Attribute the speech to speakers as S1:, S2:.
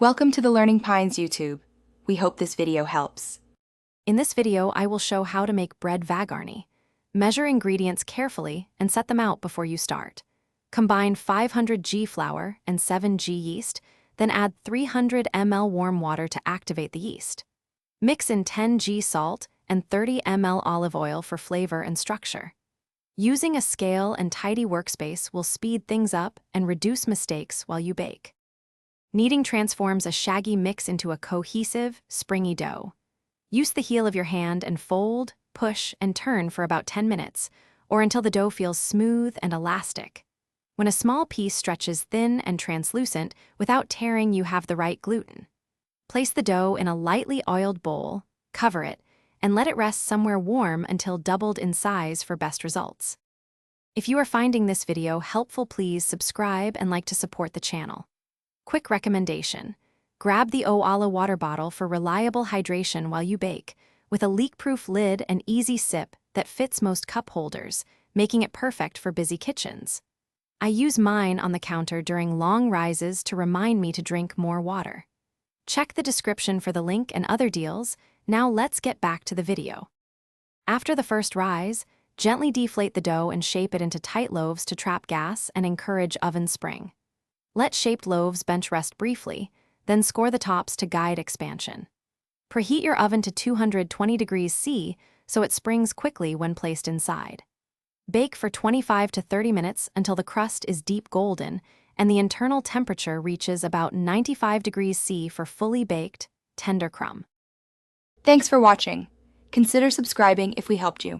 S1: Welcome to the Learning Pines YouTube. We hope this video helps.
S2: In this video, I will show how to make bread Vagarni. Measure ingredients carefully and set them out before you start. Combine 500 g flour and 7 g yeast, then add 300 ml warm water to activate the yeast. Mix in 10 g salt and 30 ml olive oil for flavor and structure. Using a scale and tidy workspace will speed things up and reduce mistakes while you bake. Kneading transforms a shaggy mix into a cohesive, springy dough. Use the heel of your hand and fold, push, and turn for about 10 minutes, or until the dough feels smooth and elastic. When a small piece stretches thin and translucent without tearing, you have the right gluten. Place the dough in a lightly oiled bowl, cover it, and let it rest somewhere warm until doubled in size for best results. If you are finding this video helpful, please subscribe and like to support the channel. Quick recommendation: grab the Oala water bottle for reliable hydration while you bake, with a leak-proof lid and easy sip that fits most cup holders, making it perfect for busy kitchens. I use mine on the counter during long rises to remind me to drink more water. Check the description for the link and other deals. Now let's get back to the video. After the first rise, gently deflate the dough and shape it into tight loaves to trap gas and encourage oven spring. Let shaped loaves bench rest briefly, then score the tops to guide expansion. Preheat your oven to 220 degrees C so it springs quickly when placed inside. Bake for 25 to 30 minutes until the crust is deep golden and the internal temperature reaches about 95 degrees C for fully baked, tender crumb.
S1: Thanks for watching. Consider subscribing if we helped you.